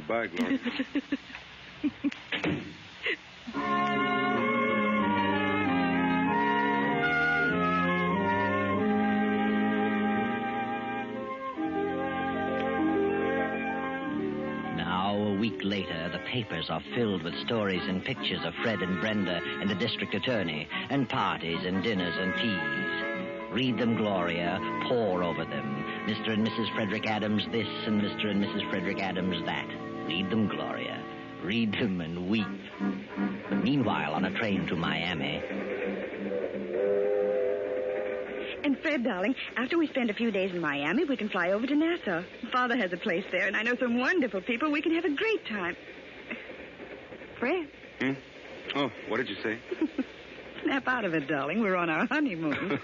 Goodbye, Gloria. Later, the papers are filled with stories and pictures of Fred and Brenda and the district attorney, and parties and dinners and teas. Read them, Gloria. Pore over them. Mr. and Mrs. Frederick Adams this and Mr. and Mrs. Frederick Adams that. Read them, Gloria. Read them and weep. Meanwhile, on a train to Miami... And Fred, darling, after we spend a few days in Miami, we can fly over to Nassau. Father has a place there, and I know some wonderful people. We can have a great time. Fred? Oh, what did you say? Snap out of it, darling. We're on our honeymoon.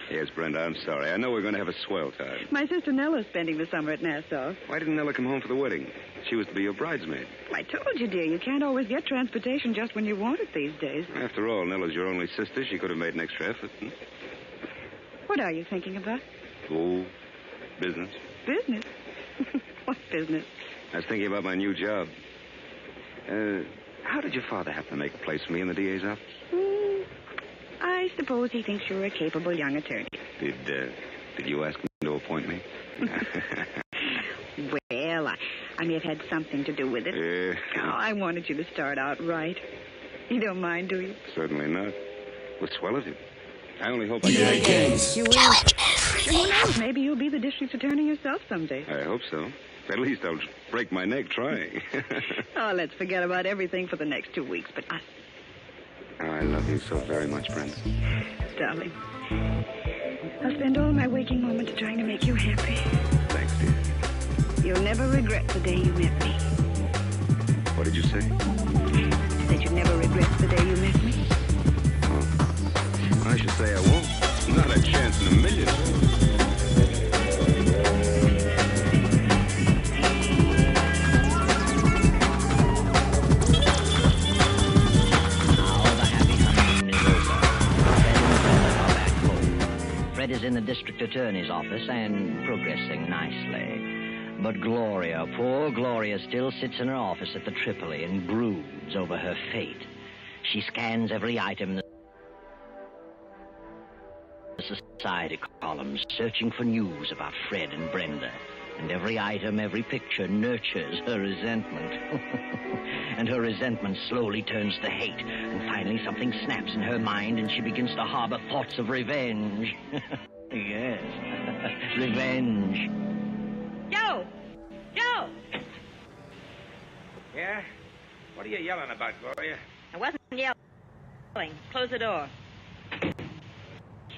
Yes, Brenda, I'm sorry. I know we're going to have a swell time. My sister Nella's spending the summer at Nassau. Why didn't Nella come home for the wedding? She was to be your bridesmaid. I told you, dear, you can't always get transportation just when you want it these days. After all, Nella's your only sister. She could have made an extra effort. What are you thinking about? Oh, business. Business? What business? I was thinking about my new job. How did your father happen to make a place for me in the DA's office? I suppose he thinks you're a capable young attorney. Did you ask him to appoint me? Well, I may have had something to do with it. I wanted you to start out right. You don't mind, do you? Certainly not. What's swell of you? I only hope I get it. You will. Who knows? Maybe you'll be the district attorney yourself someday. I hope so. At least I'll break my neck trying. Oh, let's forget about everything for the next 2 weeks, but us. Oh, I love you so very much, Brenda. Darling, I'll spend all my waking moments trying to make you happy. Thanks, dear. You'll never regret the day you met me. What did you say? I said you'd never regret the day you met me. I should say I won't. Not a chance in a million. Now the happy honeymoon is over. Fred and Brenda are back home. Fred is in the district attorney's office and progressing nicely. But Gloria, poor Gloria, still sits in her office at the Tripoli and broods over her fate. She scans every item in the society columns, searching for news about Fred and Brenda. And every item, every picture nurtures her resentment. And her resentment slowly turns to hate. And finally something snaps in her mind and she begins to harbor thoughts of revenge. Yes, revenge. Joe! Joe! Yeah? What are you yelling about, Gloria? I wasn't yelling. Close the door.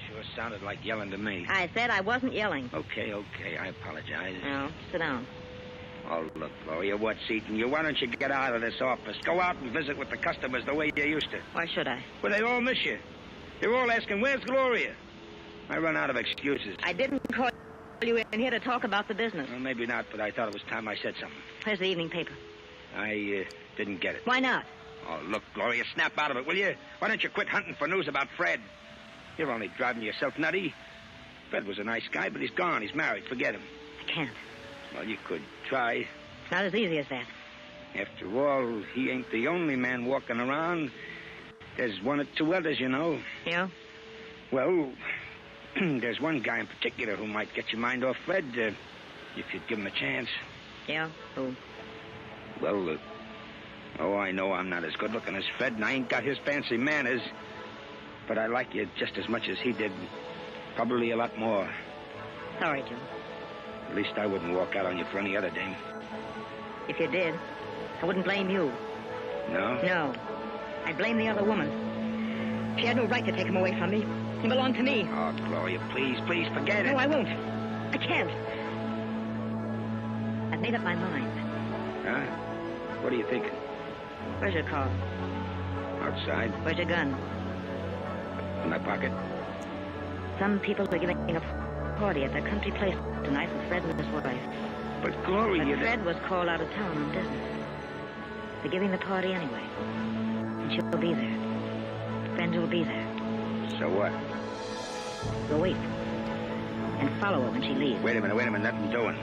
Sure sounded like yelling to me. I said I wasn't yelling. Okay, I apologize. No, sit down. Oh, look, Gloria, what's eating you? Why don't you get out of this office? Go out and visit with the customers the way you used to. Why should I? Well, they all miss you. They're all asking, where's Gloria? I run out of excuses. I didn't call you in here to talk about the business. Well, maybe not, but I thought it was time I said something. Where's the evening paper? I didn't get it. Why not? Oh, look, Gloria, snap out of it, will you? Why don't you quit hunting for news about Fred? You're only driving yourself nutty. Fred was a nice guy, but he's gone. He's married. Forget him. I can't. Well, you could try. It's not as easy as that. After all, he ain't the only man walking around. There's one or two others, you know. Yeah? Well, there's one guy in particular who might get your mind off Fred, if you'd give him a chance. Yeah? Who? Well, I know I'm not as good-looking as Fred, and I ain't got his fancy manners. But I like you just as much as he did. Probably a lot more. Sorry, Joe. At least I wouldn't walk out on you for any other dame. If you did, I wouldn't blame you. No? No. I'd blame the other woman. She had no right to take him away from me. He belonged to me. Oh, Gloria, please forget it. No, I won't. I can't. I've made up my mind. Huh? What are you thinking? Where's your car? Outside. Where's your gun? In my pocket. Some people are giving a party at their country place tonight with Fred and his wife. But, Gloria... But Fred was called out of town on business. They're giving the party anyway. And she'll be there. Friends will be there. So what? Go wait. And follow her when she leaves. Wait a minute. Nothing doing.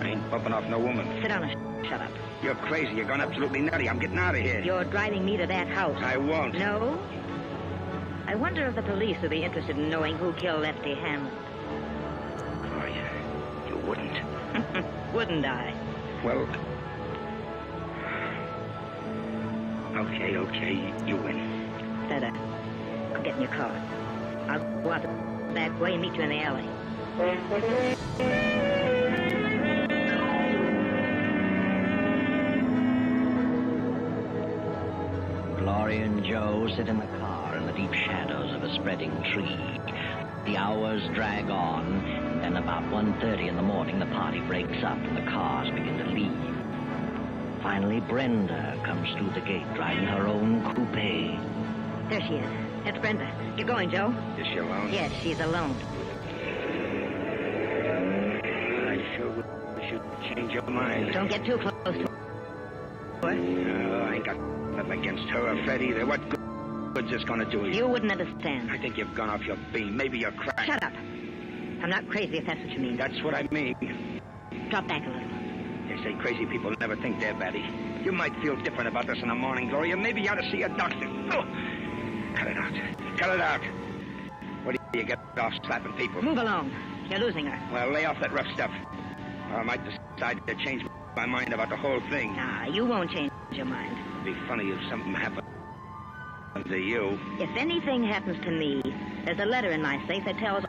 I ain't bumping off no woman. Sit down and shut up. You're crazy. You're gone absolutely nutty. I'm getting out of here. You're driving me to that house. I won't. No? I wonder if the police would be interested in knowing who killed Lefty Hanlon. Gloria, you wouldn't. Wouldn't I? Well... Okay, you win. Better. Go get in your car. I'll go out the back way and meet you in the alley. Gloria and Joe sit in the car in the deep shadows of a spreading tree. The hours drag on, and then about 1:30 in the morning, the party breaks up and the cars begin to leave. Finally, Brenda comes through the gate, driving her own coupe. There she is. That's Brenda. You're going, Joe? Is she alone? Yes, she's alone. I sure wish you'd change your mind. Don't get too close to her. No, I ain't got nothing against her or Fred either. What good's this gonna do you? You wouldn't understand. I think you've gone off your beam. Maybe you're cracked. Shut up. I'm not crazy if that's what you mean. That's what I mean. Drop back a little. They say crazy people never think they're batty. You might feel different about this in the morning, Gloria. Maybe you ought to see a doctor. Oh. Cut it out. Cut it out. What do you get off slapping people? Move along. You're losing her. Well, lay off that rough stuff. Or I might decide to change my mind about the whole thing. Nah, you won't change your mind. It'd be funny if something happened to you. If anything happens to me, there's a letter in my safe that tells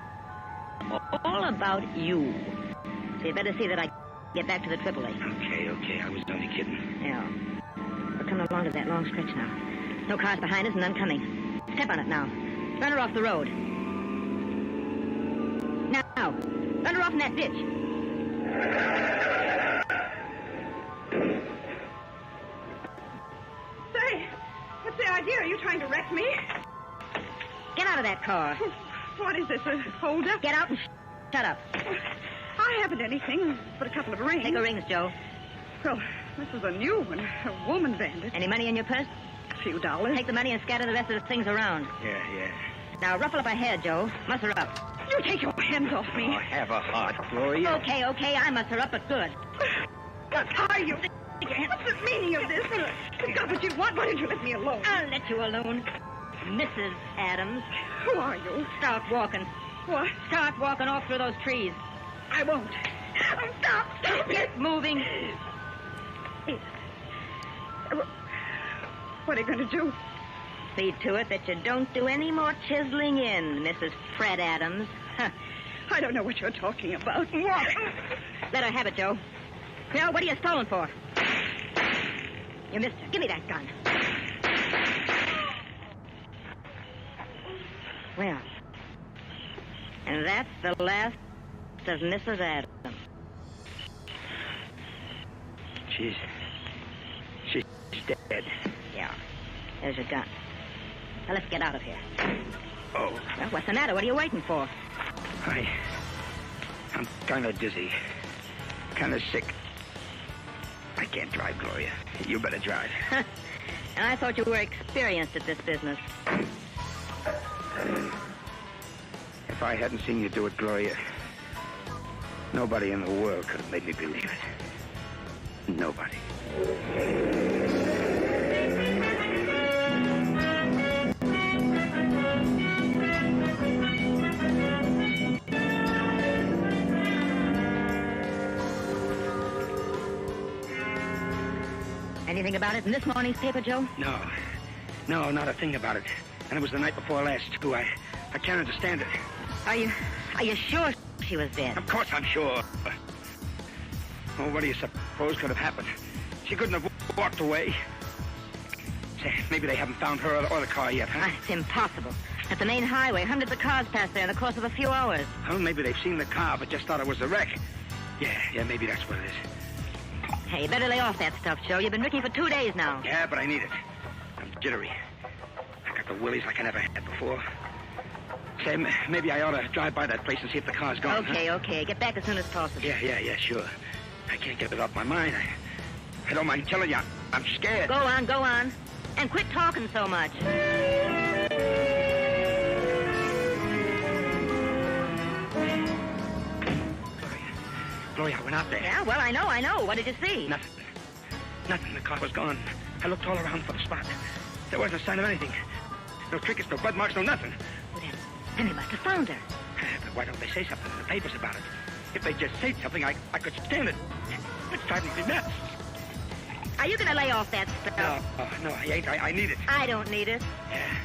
all about you. So you better see that I get back to the AAA. Okay. I was only kidding. Yeah. We're coming along to that long stretch now. No cars behind us and none coming. Step on it now. Run her off the road. Now. Run her off in that ditch. Say, what's the idea? Are you trying to wreck me? Get out of that car. What is this, a hold-up? Get out and shut up. I haven't anything but a couple of rings. Take her rings, Joe. Well, this is a new one. A woman bandit. Any money in your purse? A few dollars. Take the money and scatter the rest of the things around. Yeah. Now, ruffle up her hair, Joe. Muss her up. You take your hands off me. Oh, have a heart, Gloria. Okay. I muss her up, but good. Are you? What's the meaning of this? You got what you want. Why didn't you let me alone? I'll let you alone. Mrs. Adams. Who are you? Start walking. What? Start walking off through those trees. I won't. Oh, stop it. Get moving. What are you going to do? See to it that you don't do any more chiseling in, Mrs. Fred Adams. I don't know what you're talking about. What? Let her have it, Joe. Well, what are you stolen for? You missed her. Give me that gun. Well, and that's the last of Mrs. Adams. She's dead. Yeah. There's your gun. Now, let's get out of here. Oh. Well, what's the matter? What are you waiting for? I'm kind of dizzy. Kind of sick. I can't drive, Gloria. You better drive. And I thought you were experienced at this business. If I hadn't seen you do it, Gloria, nobody in the world could have made me believe it. Nobody. Anything about it in this morning's paper, Joe? No, not a thing about it. And it was the night before last, too. I can't understand it. Are you sure she was dead? Of course I'm sure. Oh, what do you suppose could have happened? She couldn't have walked away. Say, maybe they haven't found her or the car yet, huh? It's impossible. At the main highway, hundreds of cars passed there in the course of a few hours. Well, maybe they've seen the car but just thought it was a wreck. Yeah, maybe that's what it is. Hey, you better lay off that stuff, Joe. You've been Ricky for 2 days now. Yeah, but I need it. I'm jittery. I got the willies like I never had before. Say, maybe I ought to drive by that place and see if the car's gone. Okay. Get back as soon as possible. Yeah, sure. I can't get it off my mind. I don't mind telling you. I'm scared. Go on. And quit talking so much. Gloria, I went out there. Yeah, well, I know. What did you see? Nothing. Nothing. The car was gone. I looked all around for the spot. There wasn't a sign of anything. No trinkets, no blood marks, no nothing. Well, then he must have found her. But why don't they say something in the papers about it? If they just say something, I could stand it. It's driving me nuts. Are you going to lay off that stuff? No, I ain't. I need it. I don't need it. Yeah.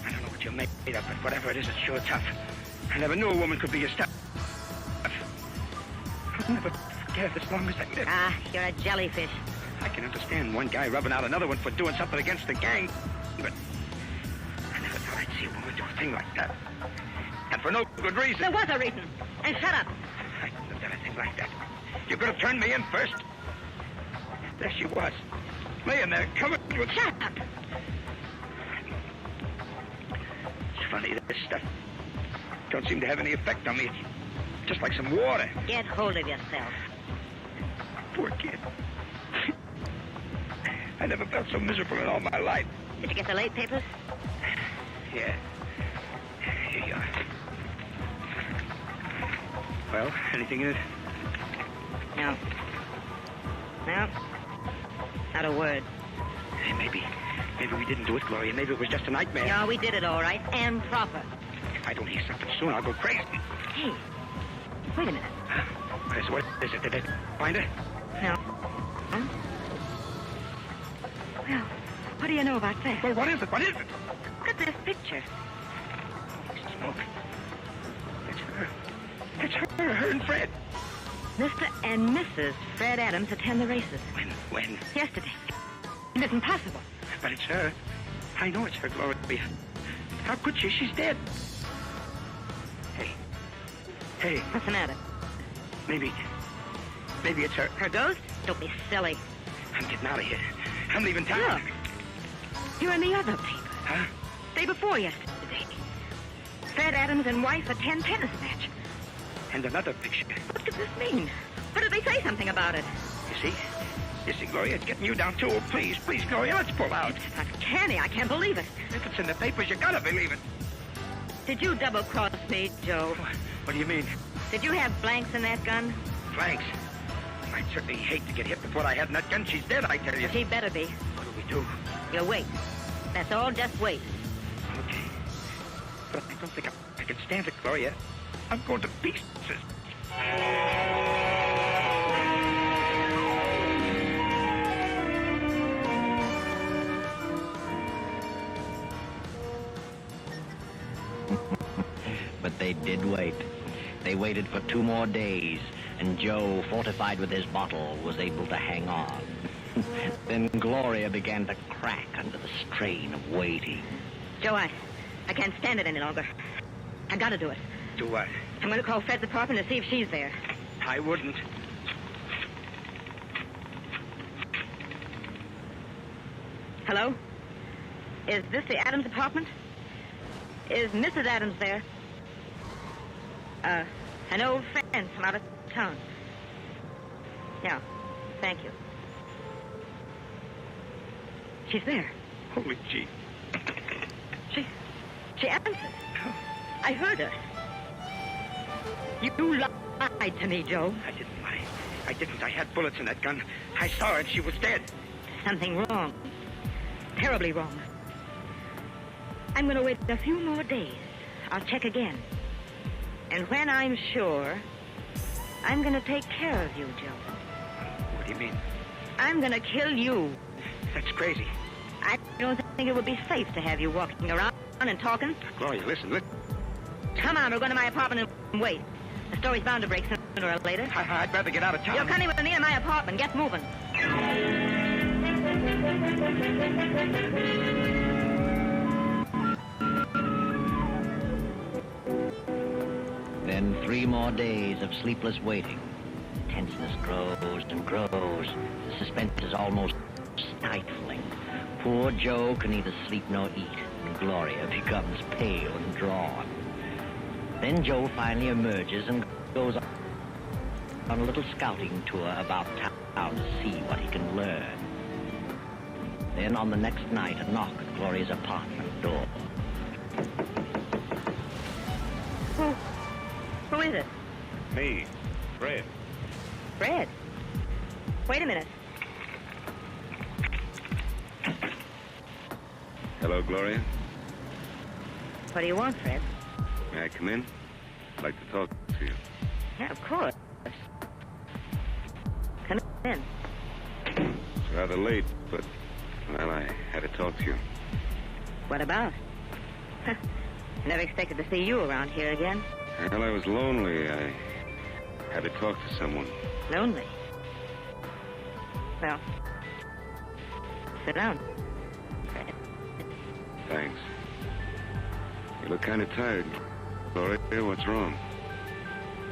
I don't know what you're made of, but whatever it is, it's sure tough. I never knew a woman could be your stuff. I'll never forget as long as I live. Ah, you're a jellyfish. I can understand one guy rubbing out another one for doing something against the gang, but I never thought I'd see a woman do a thing like that. And for no good reason. There was a reason. And shut up. I couldn't have done anything like that. You could have turned me in first. There she was, laying there, covered with... Shut up. It's funny, this stuff don't seem to have any effect on me. It's just like some water. Get hold of yourself. Poor kid. I never felt so miserable in all my life. Did you get the late papers? Yeah. Here you are. Well, anything in it? No. No. Not a word. Hey, maybe we didn't do it, Gloria. Maybe it was just a nightmare. No, we did it all right. And proper. If I don't hear something soon, I'll go crazy. Hey, wait a minute. What is it? Did they find her? No. Hmm? Well, what do you know about that? Well, what is it? What is it? Look at this picture. Smoke. It's her and Fred. Mr. and Mrs. Fred Adams attend the races. When? Yesterday. It isn't possible. But it's her. I know it's her, Gloria. How could she? She's dead. Hey. What's the matter? Maybe it's her. Her ghost? Don't be silly. I'm getting out of here. I'm leaving town. Look. You're in the other paper. Huh? Day before yesterday. Fred Adams and wife attend tennis match. And another picture. What could this mean? What did they say something about it? You see, Gloria, it's getting you down too. Oh, please, Gloria, let's pull out. It's uncanny. I can't believe it. If it's in the papers, you gotta believe it. Did you double-cross me, Joe? What do you mean? Did you have blanks in that gun? Blanks? I'd certainly hate to get hit with what I had in that gun. She's dead, I tell you. She better be. What do we do? You wait. That's all, just wait. Okay. But I don't think I can stand it, Gloria. I'm going to pieces. But they did wait. They waited for 2 more days, and Joe, fortified with his bottle, was able to hang on. Then Gloria began to crack under the strain of waiting. Joe, I can't stand it any longer. I gotta do it. Do what? I'm gonna call Fred's apartment and see if she's there. I wouldn't. Hello? Is this the Adams apartment? Is Mrs. Adams there? An old friend from out of town. Yeah, thank you. She's there. Holy gee. She answered. I heard her. You lied to me, Joe. I didn't lie. I didn't. I had bullets in that gun. I saw her and she was dead. Something wrong. Terribly wrong. I'm going to wait a few more days. I'll check again. And when I'm sure, I'm going to take care of you, Joe. What do you mean? I'm going to kill you. That's crazy. I don't think it would be safe to have you walking around and talking. Gloria, listen. Come on, we're going to my apartment and wait. The story's bound to break sooner or later. I'd rather get out of town. You're coming with me in my apartment. Get moving. Then 3 more days of sleepless waiting. Tenseness grows and grows. The suspense is almost stifling. Poor Joe can neither sleep nor eat, and Gloria becomes pale and drawn. Then Joe finally emerges and goes on a little scouting tour about town to see what he can learn. Then on the next night, a knock at Gloria's apartment door. Who is it? Me, Fred. Fred. Wait a minute. Hello, Gloria. What do you want, Fred? May I come in? I'd like to talk to you. Yeah, of course. Come in. It's rather late, but, well, I had to talk to you. What about? Never expected to see you around here again. Well, I was lonely. I had to talk to someone. Lonely. Well, sit down. Thanks. You look kind of tired, Gloria. What's wrong?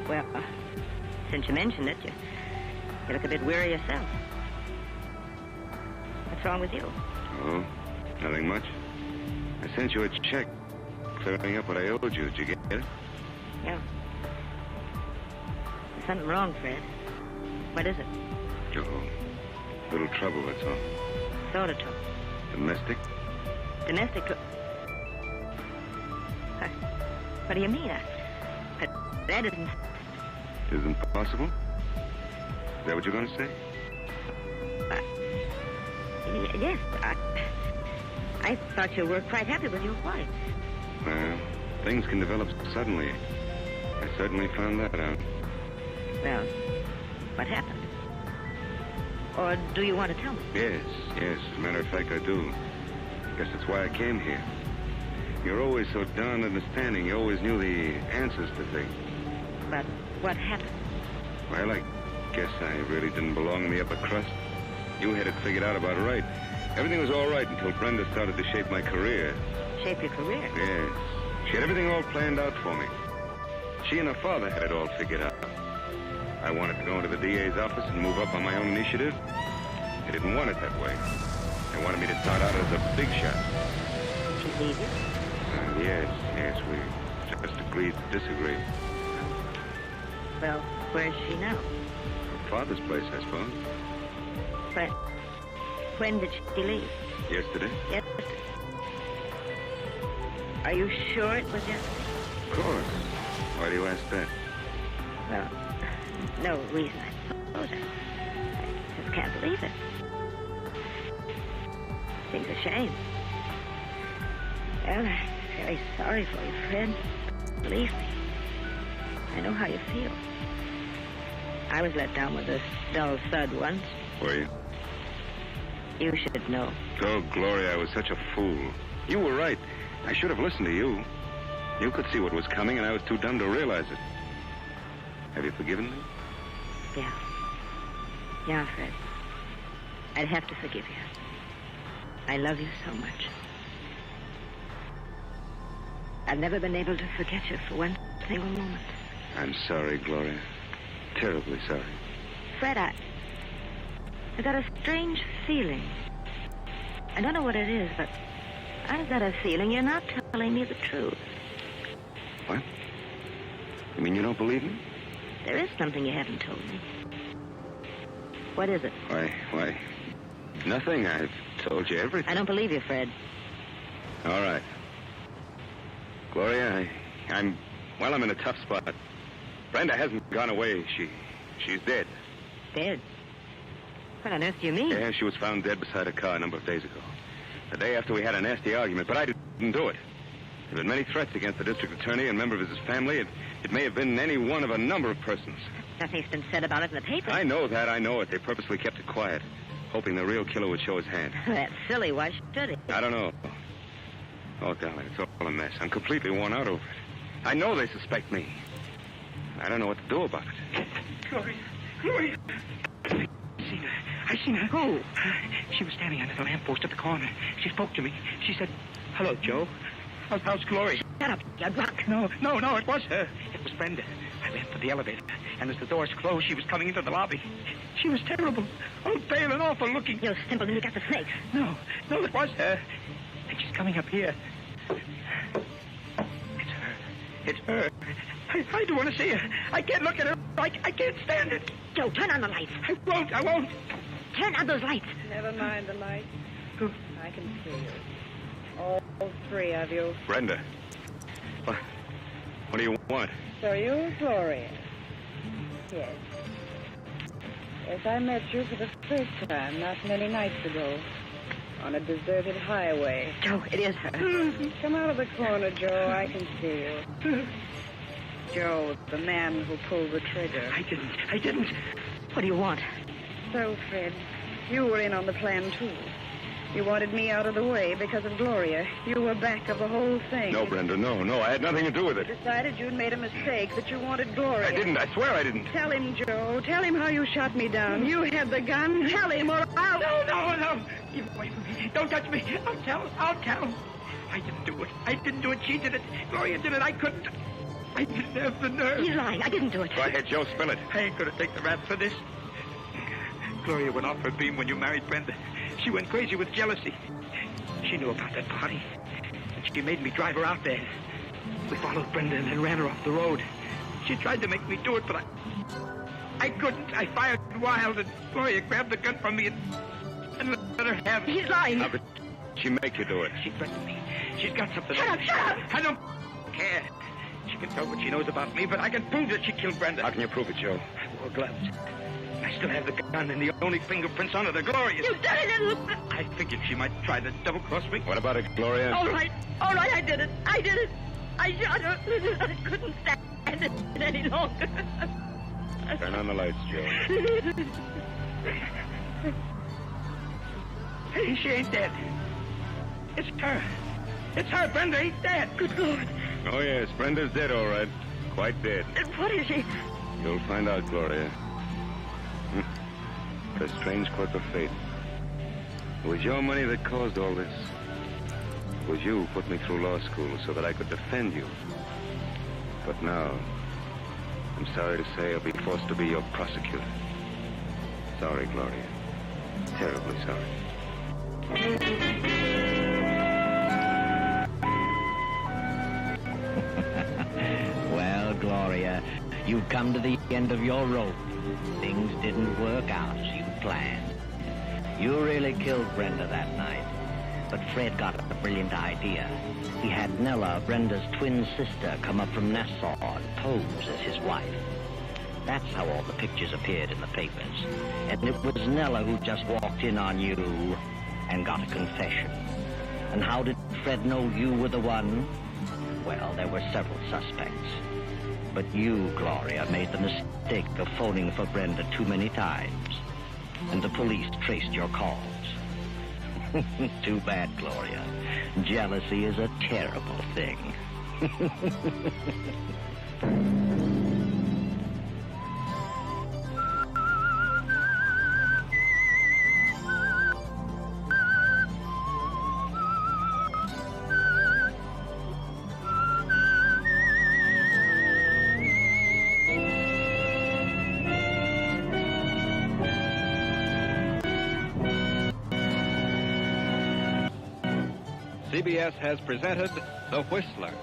Well, since you mentioned it, you look a bit weary yourself. What's wrong with you? Oh, nothing much. I sent you a check clearing up what I owed you. Did you get it? Yeah. There's something wrong, Fred. What is it? Oh, little trouble, that's all. Sort of trouble. Domestic? Domestic. What do you mean? That isn't. Isn't possible? Is that what you're going to say? Yes. I thought you were quite happy with your wife. Well, things can develop suddenly. I certainly found that out. Well, what happened? Or do you want to tell me? Yes. As a matter of fact, I do. Guess that's why I came here. You're always so darn understanding. You always knew the answers to things. But what happened? Well, I guess I really didn't belong in the upper crust. You had it figured out about right. Everything was all right until Brenda started to shape my career. Shape your career? Yes. She had everything all planned out for me. She and her father had it all figured out. I wanted to go into the DA's office and move up on my own initiative. They didn't want it that way. They wanted me to start out as a big shot. She leave you? Yes, we just agreed to disagree. Well, where's she now? Her father's place, I suppose. When did she leave? Yesterday? Yes. Are you sure it was yesterday? Of course. Why do you ask that? Well, no reason, I suppose. I just can't believe it. Seems a shame. Well, I'm very sorry for you, Fred. Believe me. I know how you feel. I was let down with a dull thud once. Were you? You should know. Oh, Gloria, I was such a fool. You were right. I should have listened to you. You could see what was coming, and I was too dumb to realize it. Have you forgiven me? Yeah. Yeah, Fred. I'd have to forgive you. I love you so much. I've never been able to forget you for one single moment. I'm sorry, Gloria. Terribly sorry. Fred, I got a strange feeling. I don't know what it is, but I've got a feeling you're not telling me the truth. What? You mean you don't believe me? There is something you haven't told me. What is it? Why, nothing. I've told you everything. I don't believe you, Fred. All right. Gloria, I'm in a tough spot. Brenda hasn't gone away. She's dead. Dead? What on earth do you mean? Yeah, she was found dead beside a car a number of days ago. The day after we had a nasty argument, but I didn't do it. There have been many threats against the district attorney and members of his family. It may have been any one of a number of persons. Nothing's been said about it in the paper. I know that. I know it. They purposely kept it quiet, hoping the real killer would show his hand. That's silly. Why should he? I don't know. Oh, darling, it's all a mess. I'm completely worn out over it. I know they suspect me. I don't know what to do about it. Gloria. I seen her. Who? She was standing under the lamppost at the corner. She spoke to me. She said, "Hello, Joe. How's Gloria?" Shut up, you're drunk. No, it was her. It was Brenda. I ran for the elevator, and as the doors closed, she was coming into the lobby. She was terrible. All pale and awful looking. You simpleton, you got the snakes. No, it was her. And she's coming up here. It's her. I don't want to see her. I can't look at her. I can't stand it. Joe, turn on the lights. I won't. Turn on those lights. Never mind the lights. I can see you. All three of you. Brenda. What do you want? So you, Gloria. Yes. Yes, I met you for the first time not many nights ago. On a deserted highway. Joe, it is her. Come out of the corner, Joe. I can see you. Joe, the man who pulled the trigger. I didn't. What do you want? So, Fred, you were in on the plan, too. You wanted me out of the way because of Gloria. You were back of the whole thing. No, Brenda, no. I had nothing to do with it. You decided you'd made a mistake, that you wanted Gloria. I didn't. I swear I didn't. Tell him, Joe. Tell him how you shot me down. You had the gun. Tell him or I'll... No. Keep away from me. Don't touch me. I'll tell. I didn't do it. She did it. Gloria did it. I couldn't. I didn't have the nerve. He's lying. I didn't do it. Go ahead, Joe. Spill it. I ain't gonna take the rap for this. Gloria went off her beam when you married Brenda. She went crazy with jealousy. She knew about that party. And she made me drive her out there. We followed Brenda and then ran her off the road. She tried to make me do it, but I couldn't. I fired wild, and Gloria grabbed the gun from me and let her have it. He's lying. How could she make you do it? She threatened me. She's got something. Shut up. I don't care. She can tell what she knows about me, but I can prove that she killed Brenda. How can you prove it, Joe? I wore gloves. I still have the gun, and the only fingerprints on it are Gloria's. You done it. I figured she might try to double-cross me. What about it, Gloria? All right, I did it. I shot her. I couldn't stand it any longer. Turn on the lights, Joe. Hey, she ain't dead. It's her. It's her. Brenda ain't dead. Good Lord. Oh, yes. Brenda's dead, all right. Quite dead. What is she? You'll find out, Gloria. What a strange quirk of fate. It was your money that caused all this. It was you who put me through law school so that I could defend you. But now, I'm sorry to say I'll be forced to be your prosecutor. Sorry, Gloria. Terribly sorry. Well, Gloria, you've come to the end of your rope. Things didn't work out as you planned. You really killed Brenda that night. But Fred got a brilliant idea. He had Nella, Brenda's twin sister, come up from Nassau and pose as his wife. That's how all the pictures appeared in the papers. And it was Nella who just walked in on you and got a confession. And how did Fred know you were the one? Well, there were several suspects. But you, Gloria, made the mistake of phoning for Brenda too many times. And the police traced your calls. Too bad, Gloria. Jealousy is a terrible thing. CBS has presented The Whistler.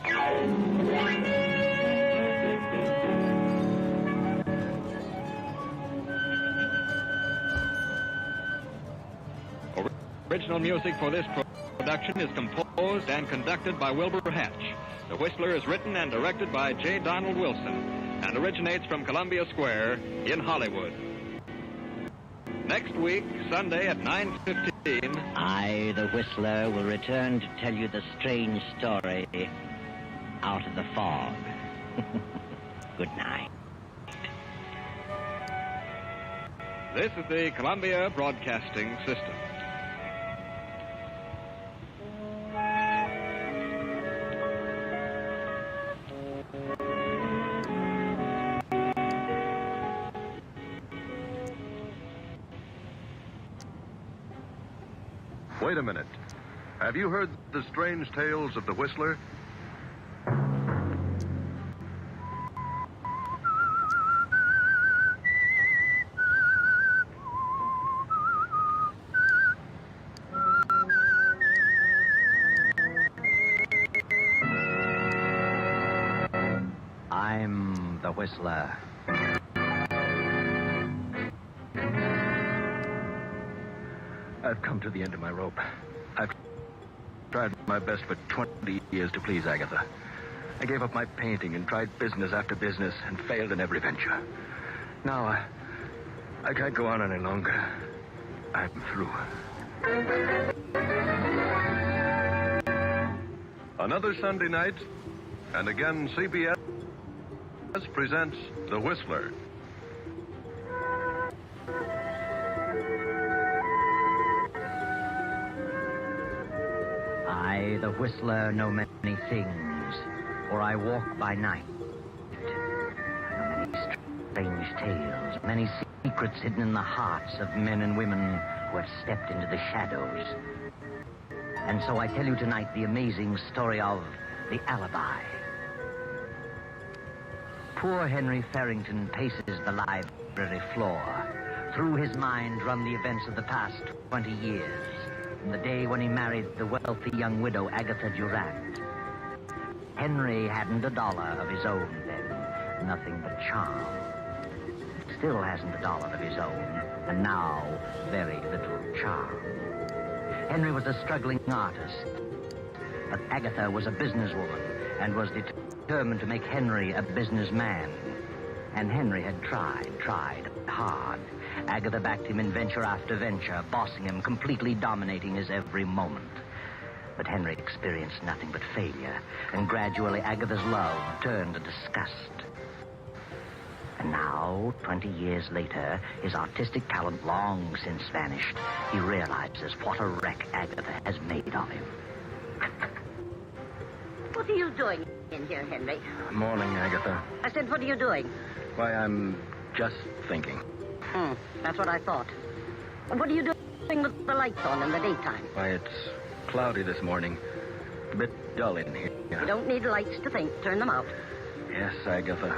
Original music for this production is composed and conducted by Wilbur Hatch. The Whistler is written and directed by J. Donald Wilson and originates from Columbia Square in Hollywood. Next week, Sunday at 9:15. I, the Whistler, will return to tell you the strange story out of the fog. Good night. This is the Columbia Broadcasting System. Wait a minute. Have you heard the strange tales of the Whistler? I'm the Whistler. I've come to the end of my rope. I've tried my best for 20 years to please Agatha. I gave up my painting and tried business after business and failed in every venture. Now, I can't go on any longer. I'm through. Another Sunday night, and again CBS presents The Whistler. I, the Whistler, know many things, for I walk by night. I know many strange tales, many secrets hidden in the hearts of men and women who have stepped into the shadows. And so I tell you tonight the amazing story of the alibi. Poor Henry Farrington paces the library floor. Through his mind run the events of the past 20 years. From the day when he married the wealthy young widow Agatha Durant. Henry hadn't $1 of his own then, nothing but charm. Still hasn't $1 of his own, and now very little charm. Henry was a struggling artist, but Agatha was a businesswoman and was determined to make Henry a businessman. And Henry had tried hard. Agatha backed him in venture after venture, bossing him, completely dominating his every moment. But Henry experienced nothing but failure, and gradually Agatha's love turned to disgust. And now, 20 years later, his artistic talent long since vanished, he realizes what a wreck Agatha has made of him. What are you doing in here, Henry? Morning, Agatha. I said, what are you doing? Why, I'm just thinking. That's what I thought. And what are you doing with the lights on in the daytime? Why, it's cloudy this morning. A bit dull in here. You don't need lights to think. Turn them out. Yes, Agatha.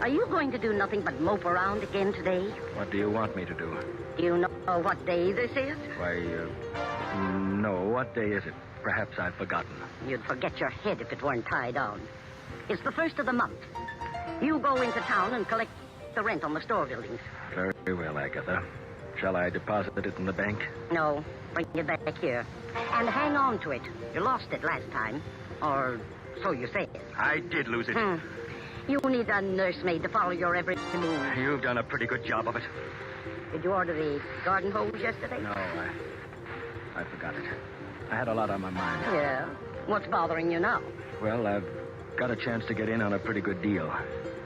Are you going to do nothing but mope around again today? What do you want me to do? Do you know what day this is? Why, no. What day is it? Perhaps I've forgotten. You'd forget your head if it weren't tied down. It's the 1st of the month. You go into town and collect the rent on the store buildings. Very well, Agatha. Shall I deposit it in the bank? No, bring it back here. And hang on to it. You lost it last time. Or so you say. I did lose it. You need a nursemaid to follow your every move. You've done a pretty good job of it. Did you order the garden hose yesterday? No, I forgot it. I had a lot on my mind. Yeah. What's bothering you now? Well, I've got a chance to get in on a pretty good deal.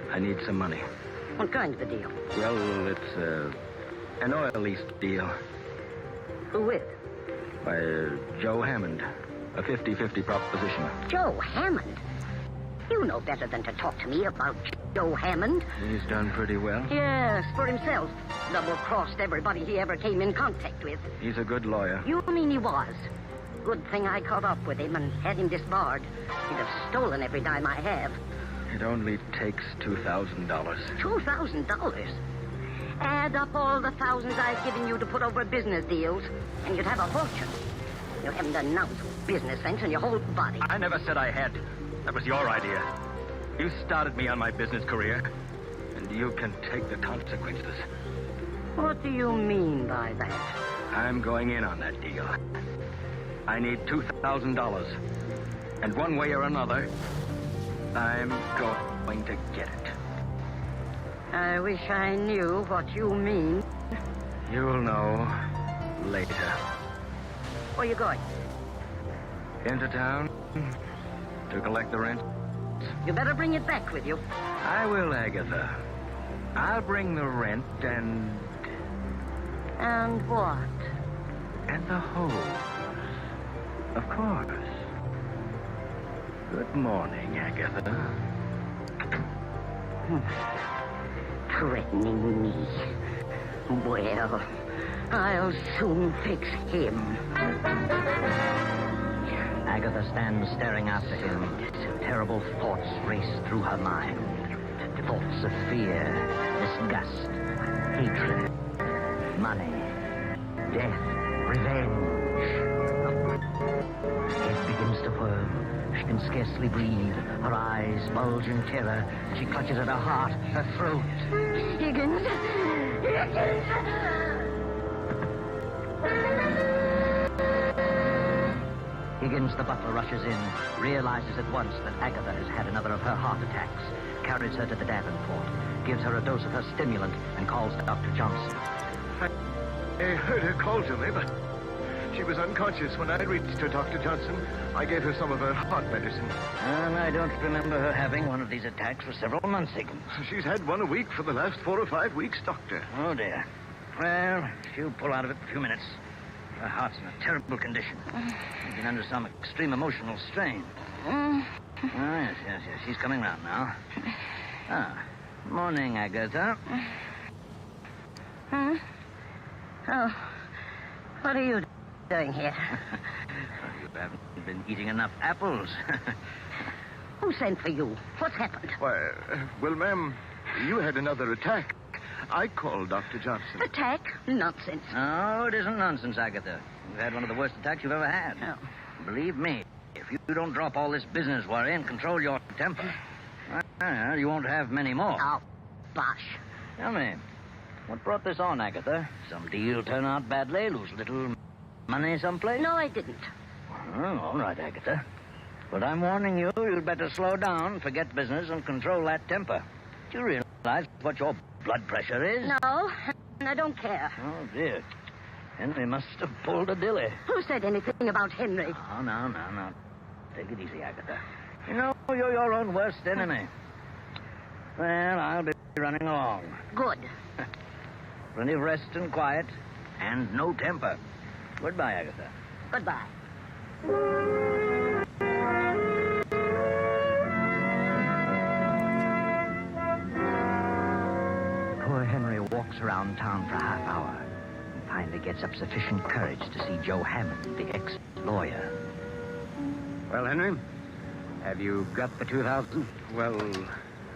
I need some money. What kind of a deal? Well, it's an oil lease deal. Who with? By Joe Hammond. A 50-50 proposition. Joe Hammond? You know better than to talk to me about Joe Hammond. He's done pretty well. Yes, for himself. Double-crossed everybody he ever came in contact with. He's a good lawyer. You mean he was? Good thing I caught up with him and had him disbarred. He'd have stolen every dime I have. It only takes $2,000. $2,000? Add up all the thousands I've given you to put over business deals, and you'd have a fortune. You haven't an ounce of business sense in your whole body. I never said I had. That was your idea. You started me on my business career, and you can take the consequences. What do you mean by that? I'm going in on that deal. I need $2,000. And one way or another, I'm going to get it. I wish I knew what you mean. You'll know later. Where are you going? Into town to collect the rent. You better bring it back with you. I will, Agatha. I'll bring the rent and... And what? And the hose. Of course. Good morning, Agatha. Threatening me. Well, I'll soon fix him. Agatha stands staring after him. Terrible thoughts race through her mind. Thoughts of fear, disgust, hatred, money, death, revenge. Head begins to whirl. She can scarcely breathe. Her eyes bulge in terror. She clutches at her heart, her throat. Higgins! Higgins! Higgins, the butler, rushes in, realizes at once that Agatha has had another of her heart attacks, carries her to the Davenport, gives her a dose of her stimulant, and calls Dr. Johnson. I heard her call to me, but she was unconscious when I reached her, Dr. Johnson. I gave her some of her heart medicine. And I don't remember her having one of these attacks for several months, Higgins. She's had one a week for the last 4 or 5 weeks, Doctor. Oh, dear. Well, she'll pull out of it in a few minutes. Her heart's in a terrible condition. She's been under some extreme emotional strain. Oh, yes. She's coming round now. Morning, Agatha. Huh? Oh, what are you doing here? You haven't been eating enough apples. Who sent for you? What's happened? Why, well, ma'am, you had another attack. I called Dr. Johnson. Attack? Nonsense. No, it isn't nonsense, Agatha. You've had one of the worst attacks you've ever had. Oh. Believe me, if you don't drop all this business worry and control your temper, well, you won't have many more. Oh, bosh. Tell me, what brought this on, Agatha? Some deal turn out badly, lose little money someplace? No, I didn't. Oh, all right, Agatha. But I'm warning you, you'd better slow down, forget business, and control that temper. Do you realize what your blood pressure is? No, and I don't care. Oh, dear. Henry must have pulled a dilly. Who said anything about Henry? Oh, no. Take it easy, Agatha. You know, you're your own worst enemy. Well, I'll be running along. Good. Plenty of rest and quiet, and no temper. Goodbye, Agatha. Goodbye. Poor Henry walks around town for a half hour and finally gets up sufficient courage to see Joe Hammond, the ex-lawyer. Well, Henry, have you got the 2,000? Well,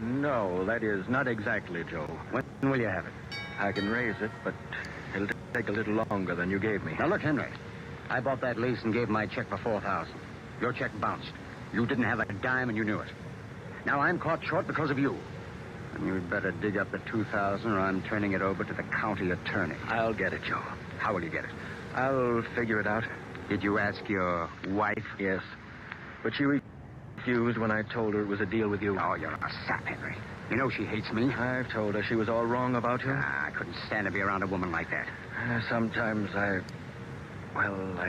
no, that is not exactly, Joe. When will you have it? I can raise it, but it'll take a little longer than you gave me. Now, look, Henry, I bought that lease and gave my check for 4,000. Your check bounced. You didn't have a dime and you knew it. Now I'm caught short because of you. And you'd better dig up the 2,000 or I'm turning it over to the county attorney. I'll get it, Joe. How will you get it? I'll figure it out. Did you ask your wife? Yes. But she refused when I told her it was a deal with you. Oh, you're a sap, Henry. You know she hates me. I've told her she was all wrong about you. I couldn't stand to be around a woman like that. Sometimes I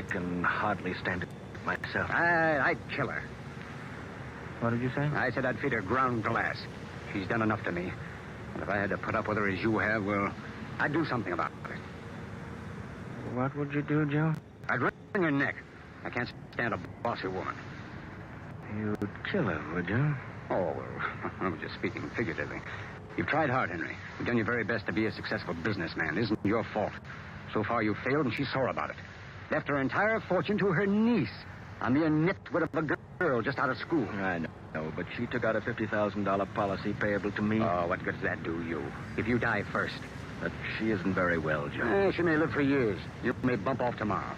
can hardly stand it myself. I'd kill her. What did you say? I said I'd feed her ground glass. She's done enough to me. And if I had to put up with her as you have, well, I'd do something about it. What would you do, Joe? I'd wring her neck. I can't stand a bossy woman. You'd kill her, would you? Oh, well, I'm just speaking figuratively. You've tried hard, Henry. You've done your very best to be a successful businessman. It isn't your fault. So far, you've failed, and she's sore about it. Left her entire fortune to her niece, a mere nitwit of a girl just out of school. I know, but she took out a $50,000 policy payable to me. Oh, what good does that do you? If you die first. But she isn't very well, Joe. She may live for years. You may bump off tomorrow.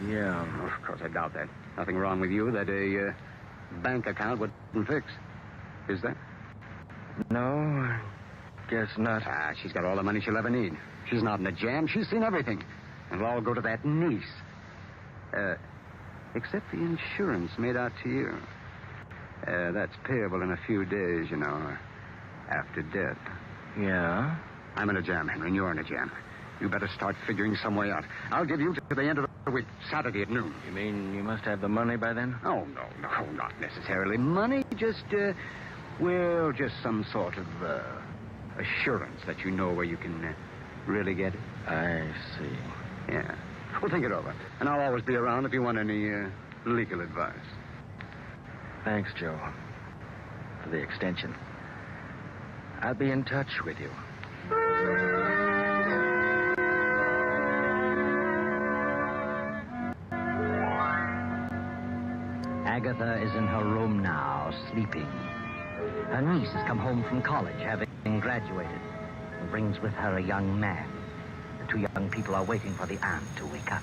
Yeah. Oh, of course, I doubt that. Nothing wrong with you that a bank account wouldn't fix. Is there? No, I guess not. She's got all the money she'll ever need. She's not in a jam. She's seen everything. And it'll all go to that niece. Except the insurance made out to you. That's payable in a few days, you know, after death. Yeah? I'm in a jam, Henry, and you're in a jam. You better start figuring some way out. I'll give you to the end of the week, Saturday at noon. You mean you must have the money by then? Oh, no, not necessarily money. Just some sort of assurance that you know where you can really get it. I see. Yeah. We'll think it over. And I'll always be around if you want any legal advice. Thanks, Joe, for the extension. I'll be in touch with you. Agatha is in her room now, sleeping. Her niece has come home from college, having graduated, and brings with her a young man. The two young people are waiting for the aunt to wake up.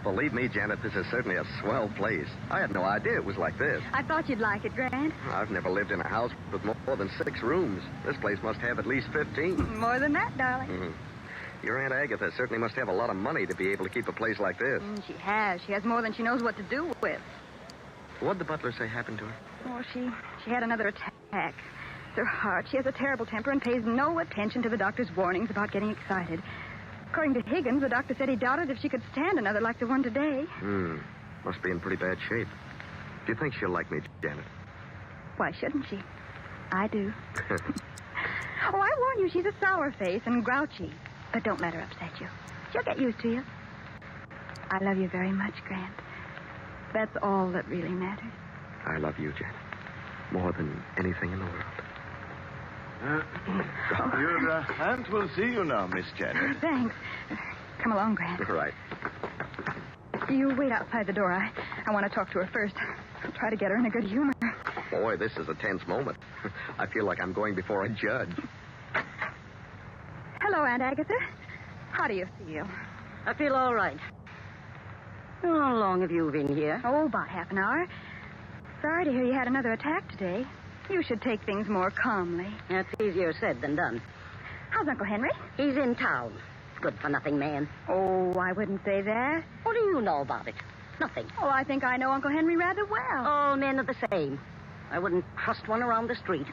Believe me, Janet, this is certainly a swell place. I had no idea it was like this. I thought you'd like it, Grant. I've never lived in a house with more than 6 rooms. This place must have at least 15. More than that, darling. Mm-hmm. Your Aunt Agatha certainly must have a lot of money to be able to keep a place like this. She has. She has more than she knows what to do with. What'd the butler say happened to her? Oh, she had another attack. It's her heart. She has a terrible temper and pays no attention to the doctor's warnings about getting excited. According to Higgins, the doctor said he doubted if she could stand another like the one today. Must be in pretty bad shape. Do you think she'll like me, Janet? Why shouldn't she? I do. Oh, I warn you, she's a sour face and grouchy. But don't let her upset you. She'll get used to you. I love you very much, Grant. That's all that really matters. I love you, Janet. More than anything in the world. Your aunt will see you now, Miss Janet. Thanks. Come along, Grant. Right. You wait outside the door. I want to talk to her first. I'll try to get her in a good humor. Boy, this is a tense moment. I feel like I'm going before a judge. Hello, Aunt Agatha. How do you feel? I feel all right. How long have you been here? Oh, about half an hour. Sorry to hear you had another attack today. You should take things more calmly. That's easier said than done. How's Uncle Henry? He's in town. Good-for-nothing man. Oh, I wouldn't say that. What do you know about it? Nothing. Oh, I think I know Uncle Henry rather well. All men are the same. I wouldn't trust one around the street.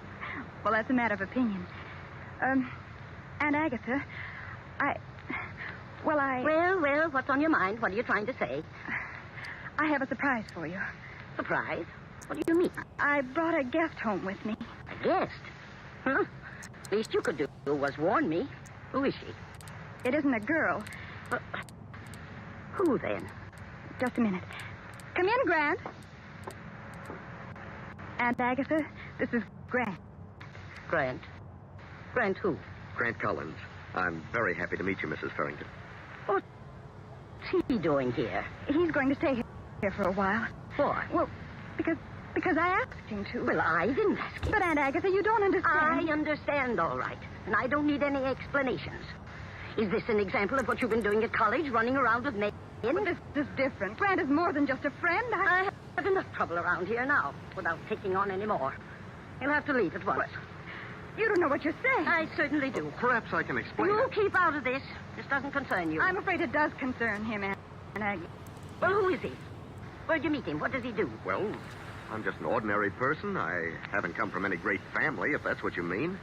Well, that's a matter of opinion. Aunt Agatha, Well, what's on your mind? What are you trying to say? I have a surprise for you. Surprise? What do you mean? I brought a guest home with me. A guest? Huh? Least you could do was warn me. Who is she? It isn't a girl. Who, then? Just a minute. Come in, Grant. Aunt Agatha, this is Grant. Grant? Grant who? Grant Collins. I'm very happy to meet you, Mrs. Farrington. What's he doing here? He's going to stay here for a while. Why? Well, because I asked him to. Well, I didn't ask him. But, Aunt Agatha, you don't understand. I understand, all right. And I don't need any explanations. Is this an example of what you've been doing at college, running around with men? Well, this is different. Grant is more than just a friend. I have enough trouble around here now without taking on any more. You'll have to leave at once. What? You don't know what you're saying. I certainly do. Perhaps I can explain You it. keep out of this. This doesn't concern you. I'm afraid it does concern him, Aunt Aggie. Well, who is he? Where'd you meet him? What does he do? Well, I'm just an ordinary person. I haven't come from any great family, if that's what you mean.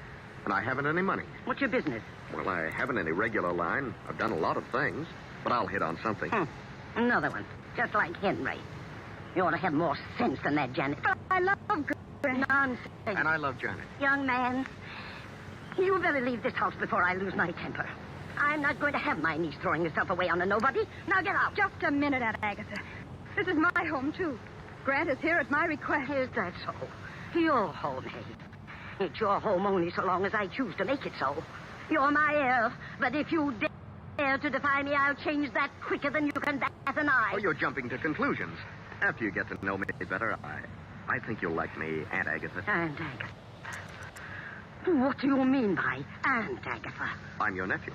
And I haven't any money. What's your business? Well, I haven't any regular line. I've done a lot of things, but I'll hit on something. Another one. Just like Henry. You ought to have more sense than that, Janet. But I love Grant. Nonsense. And I love Janet. Young man, you better leave this house before I lose my temper. I'm not going to have my niece throwing herself away on a nobody. Now get out. Just a minute, Aunt Agatha. This is my home, too. Grant is here at my request. Is that so? Your home, hey? It's your home only so long as I choose to make it so. You're my heir, but if you dare to defy me, I'll change that quicker than you can bat an eye. Oh, you're jumping to conclusions. After you get to know me better, I think you'll like me, Aunt Agatha. Aunt Agatha. What do you mean by Aunt Agatha? I'm your nephew.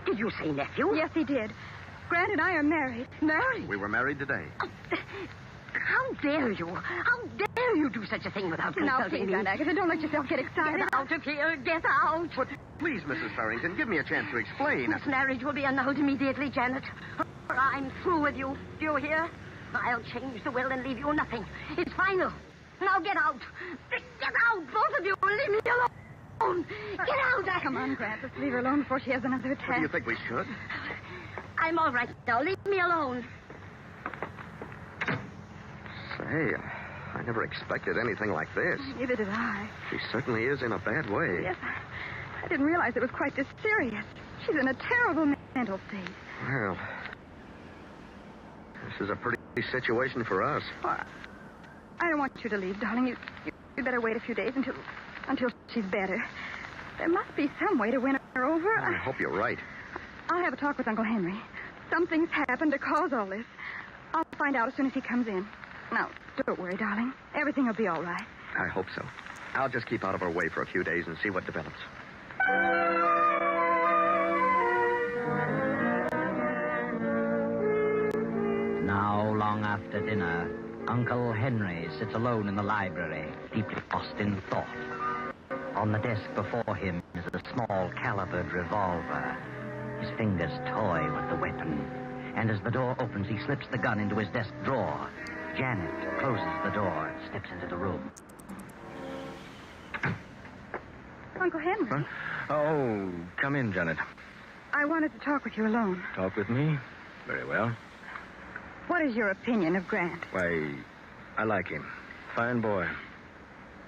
Did you say nephew? Yes, he did. Grant and I are married. Married? We were married today. How dare you? How dare you do such a thing without Now, consulting please, me? Aunt Agatha, don't let yourself get excited. Get out of here. Get out. But please, Mrs. Farrington, give me a chance to explain. This marriage will be annulled immediately, Janet. Or I'm through with you. Do you hear? I'll change the will and leave you nothing. It's final. Now get out. Get out, both of you. Leave me alone. Get out. Come on, Grant. Let's leave her alone before she has another attack. What do you think we should? I'm all right now. Leave me alone. Say, I never expected anything like this. Neither did I. She certainly is in a bad way. Yes, I didn't realize it was quite this serious. She's in a terrible mental state. Well, this is a pretty situation for us. Oh, I don't want you to leave, darling. You better wait a few days until she's better. There must be some way to win her over. I hope you're right. I'll have a talk with Uncle Henry. Something's happened to cause all this. I'll find out as soon as he comes in. Now, don't worry, darling. Everything will be all right. I hope so. I'll just keep out of her way for a few days and see what develops. Now, long after dinner, Uncle Henry sits alone in the library, deeply lost in thought. On the desk before him is a small calibered revolver. His fingers toy with the weapon. And as the door opens, he slips the gun into his desk drawer. Janet closes the door and steps into the room. Uncle Henry, Huh? Oh, come in, Janet. I wanted to talk with you alone. Talk with me? Very well. What is your opinion of Grant? Why, I like him. Fine boy.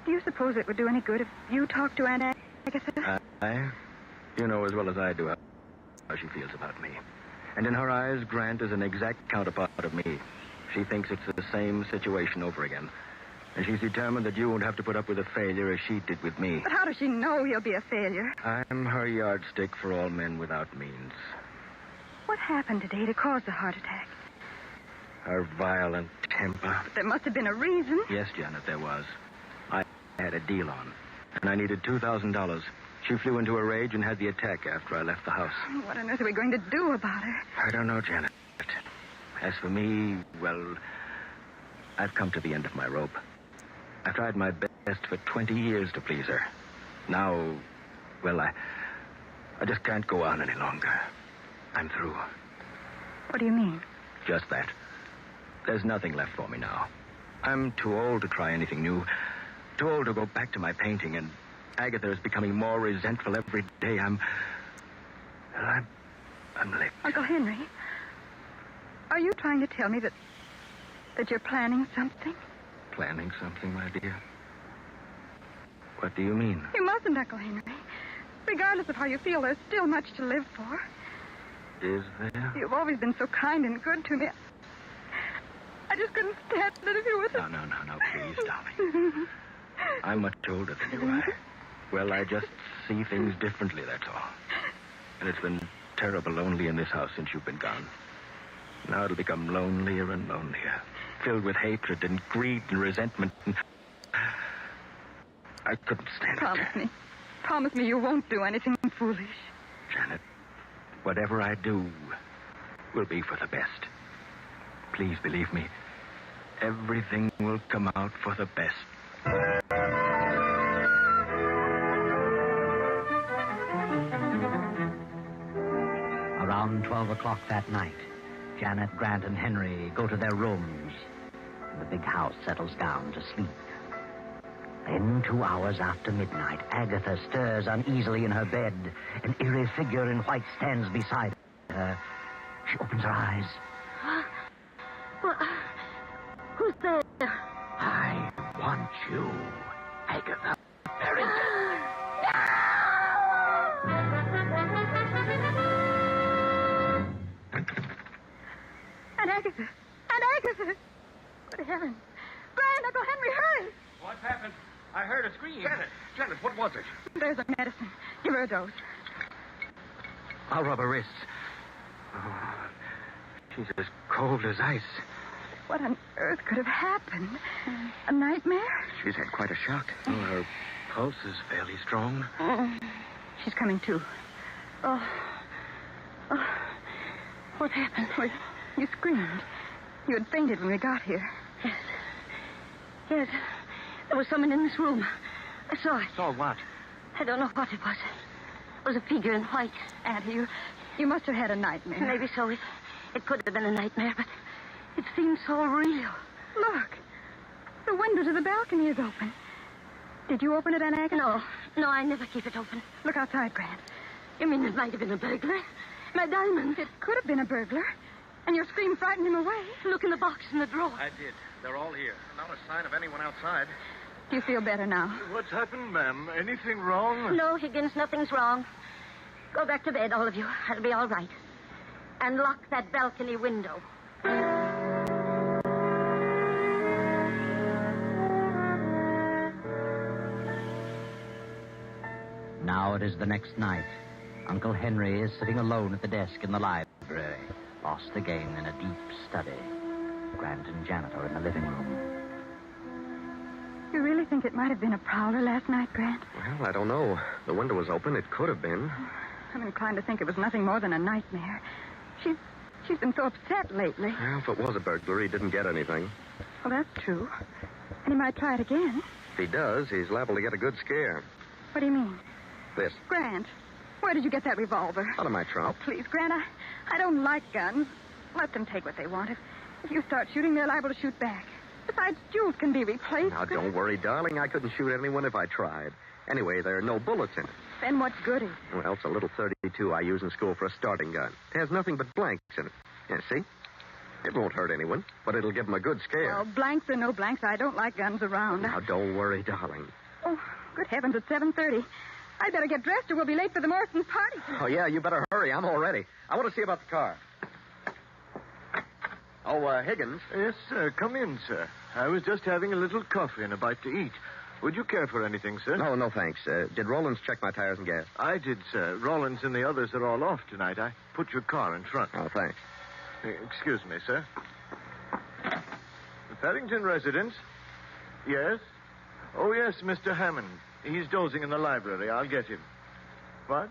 Do you suppose it would do any good if you talked to Aunt Agatha? You know as well as I do how she feels about me. And in her eyes, Grant is an exact counterpart of me. She thinks it's the same situation over again. And she's determined that you won't have to put up with a failure as she did with me. But how does she know he'll be a failure? I'm her yardstick for all men without means. What happened today to cause the heart attack? Her violent temper. But there must have been a reason. Yes, Janet, there was. I had a deal on, and I needed $2,000. She flew into a rage and had the attack after I left the house. What on earth are we going to do about her? I don't know, Janet. As for me, well, I've come to the end of my rope. I've tried my best for 20 years to please her. Now, well, I just can't go on any longer. I'm through. What do you mean? Just that. There's nothing left for me now. I'm too old to try anything new. Too old to go back to my painting, and Agatha is becoming more resentful every day. I'm licked. Uncle Henry, are you trying to tell me that you're planning something? Planning something, my dear? What do you mean? You mustn't, Uncle Henry. Regardless of how you feel, there's still much to live for. Is there? You've always been so kind and good to me. I just couldn't stand it if you were... No, please, darling. I'm much older than you are. Well, I just see things differently, that's all. And it's been terrible lonely in this house since you've been gone. Now it'll become lonelier and lonelier, filled with hatred and greed and resentment. And I couldn't stand it. Promise me you won't do anything foolish. Janet, whatever I do will be for the best. Please believe me. Everything will come out for the best. Around 12 o'clock that night, Janet, Grant, and Henry go to their rooms. The big house settles down to sleep. Then, 2 hours after midnight, Agatha stirs uneasily in her bed. An eerie figure in white stands beside her. She opens her eyes. Well, who's there? I want you, Agatha Barrington. Aunt Agatha! Aunt Agatha! Good heavens! Grant, Uncle Henry, hurry! What happened? I heard a scream. Janet, what was it? There's a medicine. Give her a dose. I'll rub her wrists. Oh, she's as cold as ice. What on earth could have happened? A nightmare? She's had quite a shock. Oh, her pulse is fairly strong. She's coming to. Oh. What happened? Well, you screamed. You had fainted when we got here. Yes. There was someone in this room. I saw it. Saw what? I don't know what it was. It was a figure in white. Auntie, you must have had a nightmare. Maybe so. It could have been a nightmare, but it seemed so real. Look. The window to the balcony is open. Did you open it, Aunt Agatha? No, I never keep it open. Look outside, Grant. You mean it might have been a burglar? My diamonds. It could have been a burglar. And your scream frightened him away. Look in the box in the drawer. I did. They're all here. Not a sign of anyone outside. Do you feel better now? What's happened, ma'am? Anything wrong? No, Higgins, nothing's wrong. Go back to bed, all of you. I'll be all right. And lock that balcony window. Now it is the next night. Uncle Henry is sitting alone at the desk in the library, lost again in a deep study. Grant and Janet are in the living room. You really think it might have been a prowler last night, Grant? Well, I don't know. The window was open. It could have been. I'm inclined to think it was nothing more than a nightmare. She's been so upset lately. Well, if it was a burglary, he didn't get anything. Well, that's true. And he might try it again. If he does, he's liable to get a good scare. What do you mean? This. Grant, where did you get that revolver? Out of my trunk. Oh, please, Grant, I don't like guns. Let them take what they want. If you start shooting, they're liable to shoot back. Besides, Jules can be replaced. Now, don't worry, darling. I couldn't shoot anyone if I tried. Anyway, there are no bullets in it. Then what's good is it? Well, it's a little .32 I use in school for a starting gun. It has nothing but blanks in it. Yeah, see? It won't hurt anyone, but it'll give them a good scare. Well, blanks or no blanks, I don't like guns around. Now, don't worry, darling. Oh, good heavens, it's 7:30. I'd better get dressed or we'll be late for the Morrison's party. Oh, yeah, you better hurry. I'm all ready. I want to see about the car. Oh, Higgins. Yes, sir. Come in, sir. I was just having a little coffee and a bite to eat. Would you care for anything, sir? No, thanks. Did Rollins check my tires and gas? I did, sir. Rollins and the others are all off tonight. I put your car in front. Oh, thanks. Excuse me, sir. The Farrington residence? Yes? Oh, yes, Mr. Hammond. He's dozing in the library. I'll get him. What?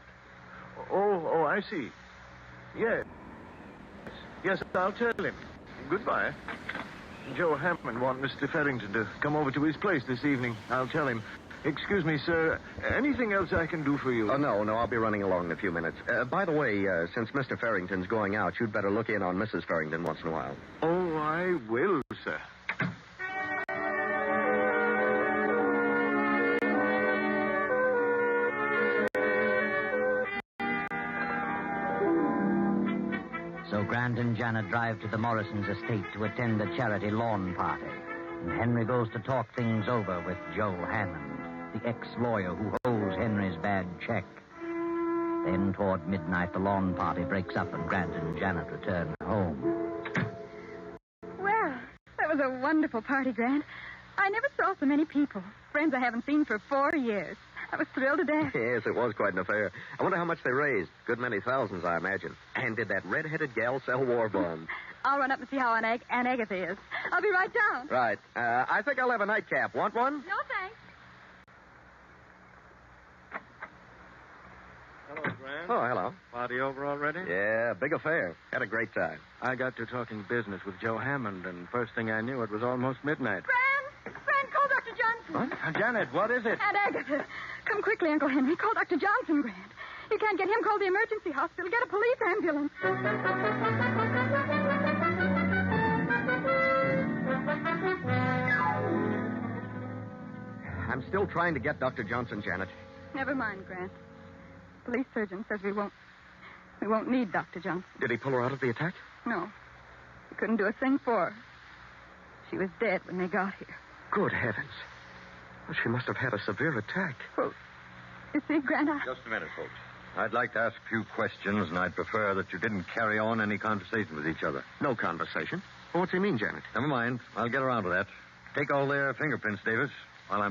Oh, I see. Yes. Yes, I'll tell him. Goodbye. Joe Hammond wants Mr. Farrington to come over to his place this evening. I'll tell him. Excuse me, sir. Anything else I can do for you? Oh, no. I'll be running along in a few minutes. By the way, since Mr. Farrington's going out, you'd better look in on Mrs. Farrington once in a while. Oh, I will, sir. So Grant and Janet drive to the Morrisons' estate to attend a charity lawn party. And Henry goes to talk things over with Joe Hammond, the ex-lawyer who holds Henry's bad check. Then, toward midnight, the lawn party breaks up and Grant and Janet return home. Well, that was a wonderful party, Grant. I never saw so many people. Friends I haven't seen for 4 years. I was thrilled to death. Yes, it was quite an affair. I wonder how much they raised. Good many thousands, I imagine. And did that red-headed gal sell war bonds? I'll run up and see how Aunt Agatha is. I'll be right down. Right. I think I'll have a nightcap. Want one? No, thanks. Hello, Grant. Oh, hello. Party over already? Yeah, big affair. Had a great time. I got to talking business with Joe Hammond, and first thing I knew, it was almost midnight. Gran, call Dr. Johnson. What? Janet, what is it? Aunt Agatha. Come quickly, Uncle Henry. Call Dr. Johnson, Grant. You can't get him, call the emergency hospital. Get a police ambulance. I'm still trying to get Dr. Johnson, Janet. Never mind, Grant. Police surgeon says we won't need Dr. Johnson. Did he pull her out of the attack? No. He couldn't do a thing for her. She was dead when they got here. Good heavens. Well, she must have had a severe attack. Well, you see, Grant, Just a minute, folks. I'd like to ask a few questions, and I'd prefer that you didn't carry on any conversation with each other. No conversation. Well, what's he mean, Janet? Never mind. I'll get around to that. Take all their fingerprints, Davis.